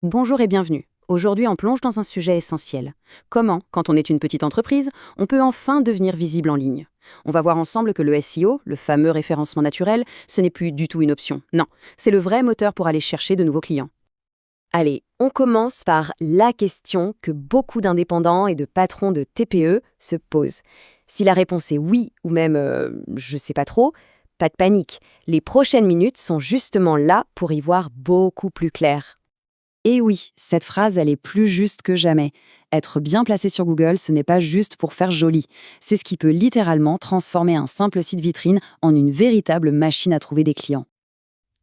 Bonjour et bienvenue. Aujourd'hui, on plonge dans un sujet essentiel. Comment, quand on est une petite entreprise, on peut enfin devenir visible en ligne? On va voir ensemble que le SEO, le fameux référencement naturel, ce n'est plus du tout une option. Non, c'est le vrai moteur pour aller chercher de nouveaux clients. Allez, on commence par la question que beaucoup d'indépendants et de patrons de TPE se posent. Si la réponse est oui ou même je sais pas trop, pas de panique. Les prochaines minutes sont justement là pour y voir beaucoup plus clair. Et oui, cette phrase, elle est plus juste que jamais. Être bien placé sur Google, ce n'est pas juste pour faire joli. C'est ce qui peut littéralement transformer un simple site vitrine en une véritable machine à trouver des clients.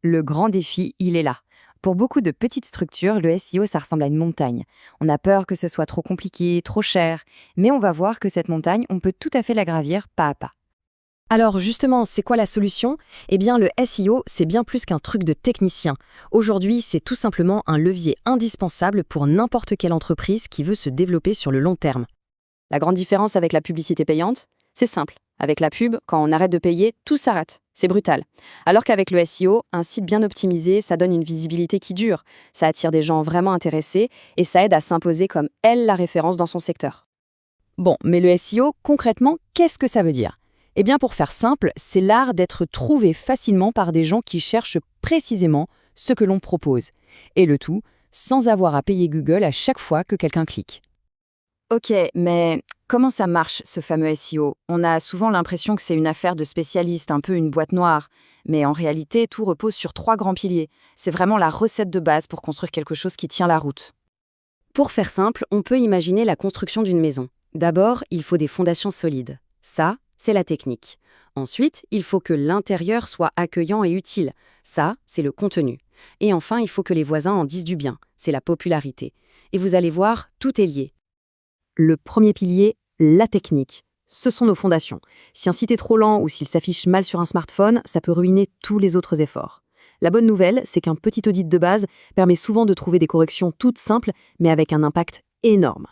Le grand défi, il est là. Pour beaucoup de petites structures, le SEO, ça ressemble à une montagne. On a peur que ce soit trop compliqué, trop cher, mais on va voir que cette montagne, on peut tout à fait la gravir pas à pas. Alors justement, c'est quoi la solution? Eh bien, le SEO, c'est bien plus qu'un truc de technicien. Aujourd'hui, c'est tout simplement un levier indispensable pour n'importe quelle entreprise qui veut se développer sur le long terme. La grande différence avec la publicité payante, c'est simple. Avec la pub, quand on arrête de payer, tout s'arrête. C'est brutal. Alors qu'avec le SEO, un site bien optimisé, ça donne une visibilité qui dure. Ça attire des gens vraiment intéressés et ça aide à s'imposer comme la référence dans son secteur. Bon, mais le SEO, concrètement, qu'est-ce que ça veut dire? Eh bien, pour faire simple, c'est l'art d'être trouvé facilement par des gens qui cherchent précisément ce que l'on propose. Et le tout, sans avoir à payer Google à chaque fois que quelqu'un clique. Ok, mais comment ça marche ce fameux SEO? On a souvent l'impression que c'est une affaire de spécialistes, un peu une boîte noire. Mais en réalité, tout repose sur trois grands piliers. C'est vraiment la recette de base pour construire quelque chose qui tient la route. Pour faire simple, on peut imaginer la construction d'une maison. D'abord, il faut des fondations solides. Ça, c'est la technique. Ensuite, il faut que l'intérieur soit accueillant et utile. Ça, c'est le contenu. Et enfin, il faut que les voisins en disent du bien. C'est la popularité. Et vous allez voir, tout est lié. Le premier pilier, la technique. Ce sont nos fondations. Si un site est trop lent ou s'il s'affiche mal sur un smartphone, ça peut ruiner tous les autres efforts. La bonne nouvelle, c'est qu'un petit audit de base permet souvent de trouver des corrections toutes simples, mais avec un impact énorme.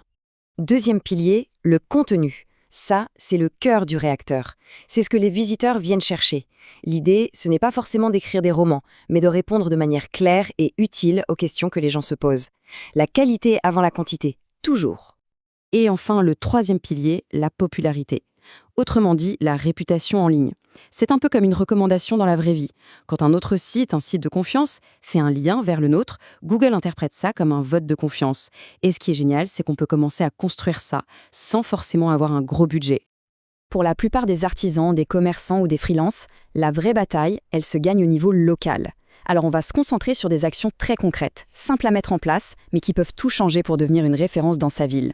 Deuxième pilier, le contenu. Ça, c'est le cœur du réacteur. C'est ce que les visiteurs viennent chercher. L'idée, ce n'est pas forcément d'écrire des romans, mais de répondre de manière claire et utile aux questions que les gens se posent. La qualité avant la quantité, toujours. Et enfin, le troisième pilier, la popularité. Autrement dit, la réputation en ligne. C'est un peu comme une recommandation dans la vraie vie. Quand un autre site, un site de confiance, fait un lien vers le nôtre, Google interprète ça comme un vote de confiance. Et ce qui est génial, c'est qu'on peut commencer à construire ça sans forcément avoir un gros budget. Pour la plupart des artisans, des commerçants ou des freelances, la vraie bataille, elle se gagne au niveau local. Alors on va se concentrer sur des actions très concrètes, simples à mettre en place, mais qui peuvent tout changer pour devenir une référence dans sa ville.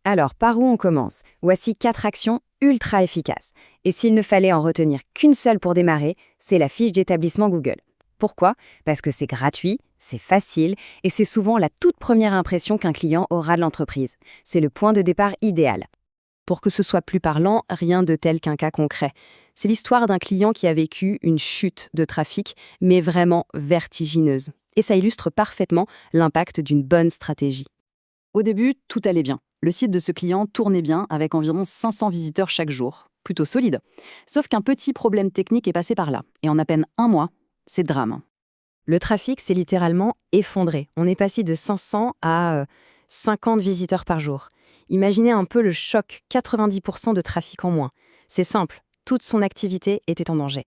Alors, par où on commence? Voici 4 actions ultra efficaces. Et s'il ne fallait en retenir qu'une seule pour démarrer, c'est la fiche d'établissement Google. Pourquoi? Parce que c'est gratuit, c'est facile, et c'est souvent la toute première impression qu'un client aura de l'entreprise. C'est le point de départ idéal. Pour que ce soit plus parlant, rien de tel qu'un cas concret. C'est l'histoire d'un client qui a vécu une chute de trafic, mais vraiment vertigineuse. Et ça illustre parfaitement l'impact d'une bonne stratégie. Au début, tout allait bien. Le site de ce client tournait bien avec environ 500 visiteurs chaque jour. Plutôt solide. Sauf qu'un petit problème technique est passé par là. Et en à peine un mois, c'est le drame. Le trafic s'est littéralement effondré. On est passé de 500 à 50 visiteurs par jour. Imaginez un peu le choc, 90% de trafic en moins. C'est simple, toute son activité était en danger.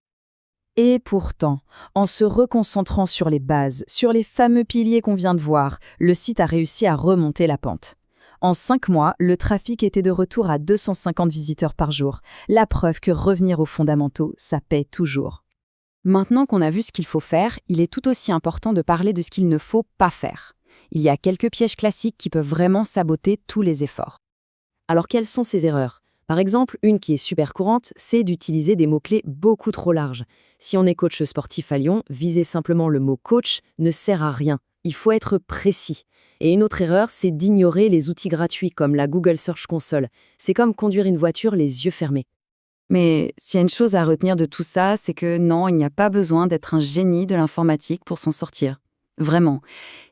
Et pourtant, en se reconcentrant sur les bases, sur les fameux piliers qu'on vient de voir, le site a réussi à remonter la pente. En 5 mois, le trafic était de retour à 250 visiteurs par jour. La preuve que revenir aux fondamentaux, ça paie toujours. Maintenant qu'on a vu ce qu'il faut faire, il est tout aussi important de parler de ce qu'il ne faut pas faire. Il y a quelques pièges classiques qui peuvent vraiment saboter tous les efforts. Alors quelles sont ces erreurs? Par exemple, une qui est super courante, c'est d'utiliser des mots-clés beaucoup trop larges. Si on est coach sportif à Lyon, viser simplement le mot coach ne sert à rien. Il faut être précis. Et une autre erreur, c'est d'ignorer les outils gratuits comme la Google Search Console. C'est comme conduire une voiture les yeux fermés. Mais s'il y a une chose à retenir de tout ça, c'est que non, il n'y a pas besoin d'être un génie de l'informatique pour s'en sortir. Vraiment.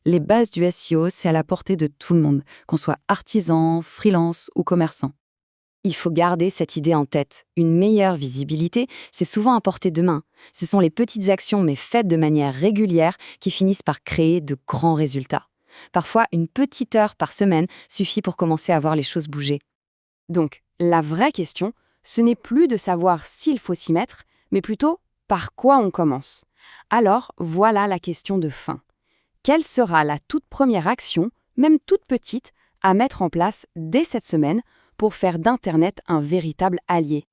Les bases du SEO, c'est à la portée de tout le monde, qu'on soit artisan, freelance ou commerçant. Il faut garder cette idée en tête. Une meilleure visibilité, c'est souvent à portée de main. Ce sont les petites actions mais faites de manière régulière qui finissent par créer de grands résultats. Parfois, une petite heure par semaine suffit pour commencer à voir les choses bouger. Donc, la vraie question, ce n'est plus de savoir s'il faut s'y mettre, mais plutôt par quoi on commence. Alors, voilà la question de fin. Quelle sera la toute première action, même toute petite, à mettre en place dès cette semaine pour faire d'Internet un véritable allié ?